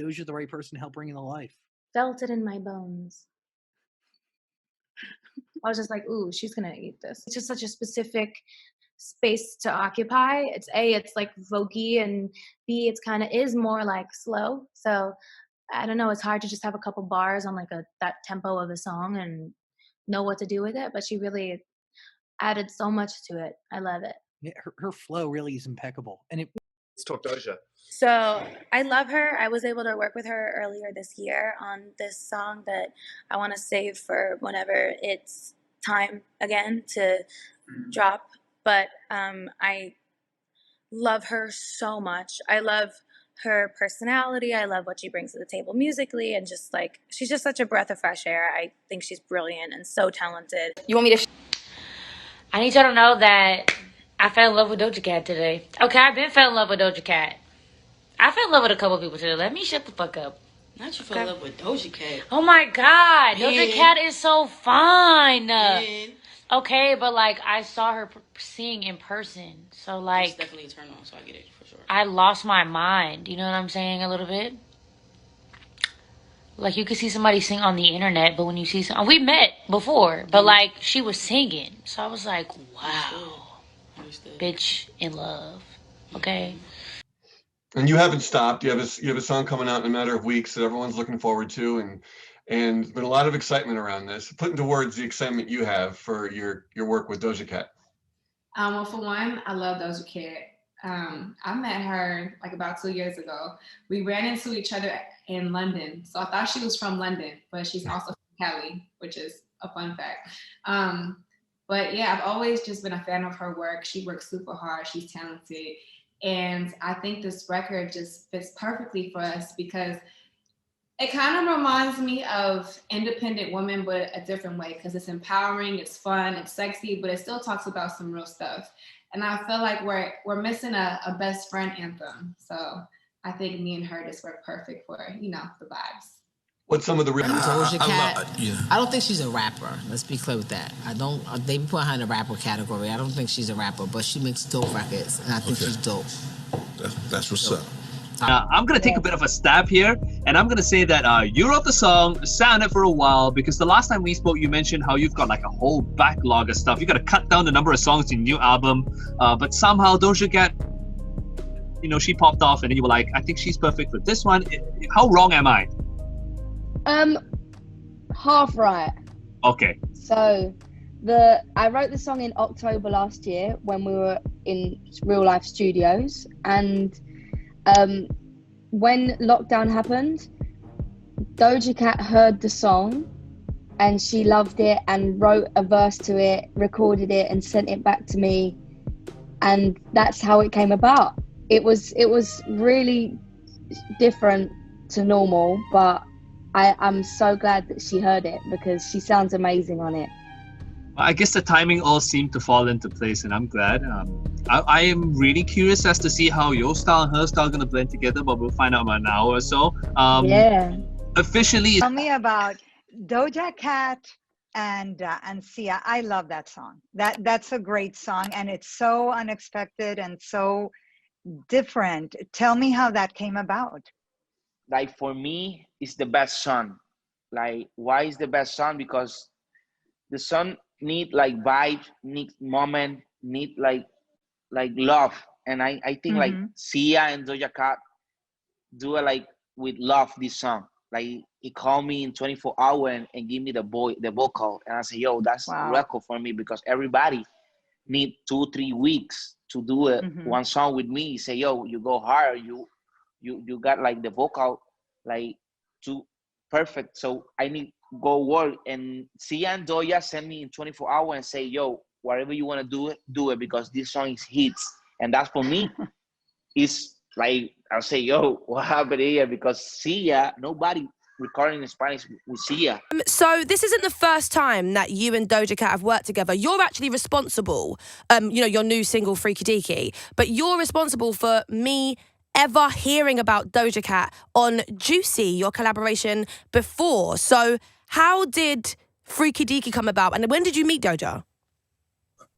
Doja the right person to help bring in the life? Felt it in my bones. I was just like, ooh, she's gonna eat this. It's just such a specific space to occupy. It's like voguey, and B, it's kind of is more like slow. So I don't know, it's hard to just have a couple bars on like that tempo of a song and know what to do with it. But she really added so much to it. I love it. Yeah, her flow really is impeccable. And let's talk Doja. So I love her. I was able to work with her earlier this year on this song that I want to save for whenever it's time again to drop. But I love her so much. I love her personality. I love what she brings to the table musically, and just like, she's just such a breath of fresh air. I think she's brilliant and so talented. You want me to? I need y'all to know that I fell in love with Doja Cat today. Okay, I've been fell in love with Doja Cat. I fell in love with a couple people today. Let me shut the fuck up. Not you fell in love with Doja Cat. Oh my God, Doja Cat is so fine. Man. Okay, but like I saw her sing in person, so like it's definitely a turn on. So I get it for sure. I lost my mind. You know what I'm saying? A little bit. Like you could see somebody sing on the internet, but when you see some, we met before, but like she was singing, so I was like, wow, bitch in love. Okay. And you haven't stopped. You have a song coming out in a matter of weeks that everyone's looking forward to, and there's been a lot of excitement around this. Put into words the excitement you have for your work with Doja Cat. Well, for one, I love Doja Cat. I met her like about 2 years ago. We ran into each other in London, so I thought she was from London, but she's also from Cali, which is a fun fact. But yeah, I've always just been a fan of her work. She works super hard. She's talented. And I think this record just fits perfectly for us because it kind of reminds me of independent women, but a different way, because it's empowering, it's fun, it's sexy, but it still talks about some real stuff. And I feel like we're missing a best friend anthem. So I think me and her just work perfect for, the vibes. What's some of the Doja Cat? I don't think she's a rapper. Let's be clear with that. They put her in the rapper category. I don't think she's a rapper, but she makes dope records, and I think she's dope. That's what's up. I'm going to take a bit of a stab here, and I'm going to say that you wrote the song, sang it for a while, because the last time we spoke, you mentioned how you've got like a whole backlog of stuff. You got to cut down the number of songs in your new album, but somehow Doja Cat, she popped off, and then you were like, I think she's perfect for this one. How wrong am I? Half right. Okay. So I wrote the song in October last year when we were in real life studios, and when lockdown happened, Doja Cat heard the song and she loved it and wrote a verse to it, recorded it and sent it back to me, and that's how it came about. It was really different to normal, but I'm so glad that she heard it because she sounds amazing on it. I guess the timing all seemed to fall into place, and I'm glad. I am really curious as to see how your style and her style are going to blend together, but we'll find out about an hour or so. Yeah. Officially. Tell me about Doja Cat and Sia. I love that song. That's a great song, and it's so unexpected and so different. Tell me how that came about. Like for me, it's the best song. Like, why is the best song? Because the song need like vibe, need moment, need like love. And I think like Sia and Doja Cat do it like with love this song. Like he called me in 24 hours and give me the vocal. And I say, yo, that's a record for me because everybody need 2-3 weeks to do it. One song with me. He say, yo, you go hard. You got like the vocal like too perfect. So I need go work. And Sia and Doja send me in 24 hours and say, yo, whatever you want to do it because this song is hits. And that's for me. It's like, I'll say, yo, what happened here? Because Sia, nobody recording in Spanish with Sia. So this isn't the first time that you and Doja Cat have worked together. You're actually responsible, your new single, Freaky Deaky, but you're responsible for me ever hearing about Doja Cat on Juicy, your collaboration before. So how did Freaky Deaky come about, and when did you meet Doja?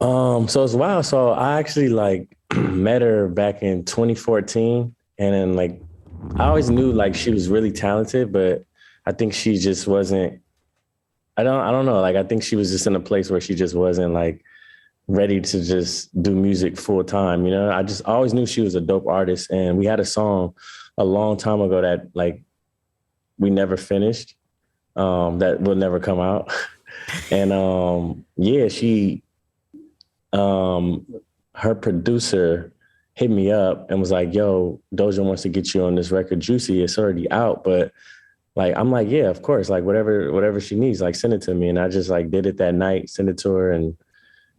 So it's wild. So I actually met her back in 2014, and then I always knew like she was really talented, but I think she just wasn't. I don't know. Like I think she was just in a place where she just wasn't like ready to just do music full time. You know, I just always knew she was a dope artist, and we had a song a long time ago that like we never finished. That will never come out. And yeah, she her producer hit me up and was like, yo, Doja wants to get you on this record, Juicy. It's already out. But like, I'm like, yeah, of course. Like whatever she needs, like send it to me. And I just like did it that night, sent it to her. And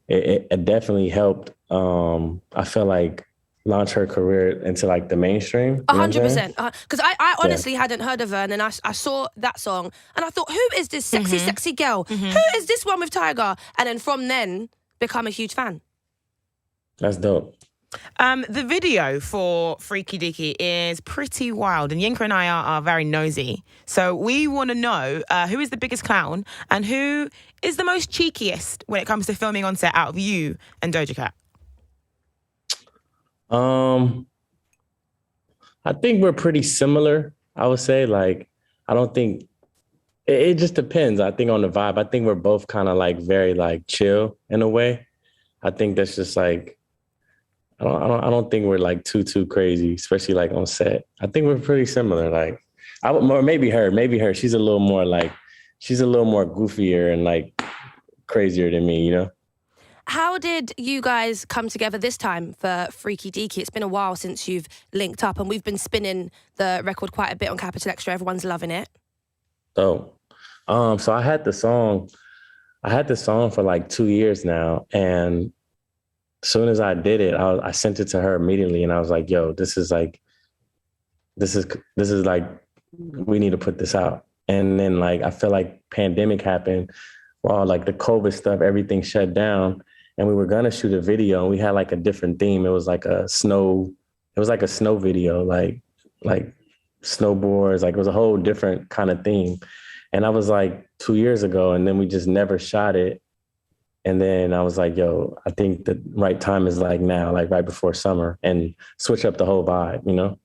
it definitely helped. I felt like launch her career into like the mainstream. 100%. Because I honestly hadn't heard of her, and then I saw that song and I thought, who is this sexy girl? Who is this one with Tyga? And then from then, become a huge fan. That's dope. The video for Freaky Deaky is pretty wild, and Yinka and I are very nosy. So we want to know who is the biggest clown and who is the most cheekiest when it comes to filming on set out of you and Doja Cat. I think we're pretty similar, I would say. Like, I don't think, it just depends, I think, on the vibe. I think we're both kind of like very like chill in a way. I think that's just like, I don't think we're like too crazy, especially like on set. I think we're pretty similar. Like, or maybe her. She's a little more goofier and like crazier than me, you know? How did you guys come together this time for Freaky Deaky? It's been a while since you've linked up, and we've been spinning the record quite a bit on Capital Extra. Everyone's loving it. So I had the song for like 2 years now, and as soon as I did it, I sent it to her immediately, and I was like, "Yo, this is like, we need to put this out." And then like I feel like pandemic happened, while like the COVID stuff, everything shut down, and we were gonna shoot a video, and we had like a different theme. It was like a snow video, like snowboards, like it was a whole different kind of theme. And I was like 2 years ago, and then we just never shot it. And then I was like, yo, I think the right time is like now, like right before summer, and switch up the whole vibe, you know?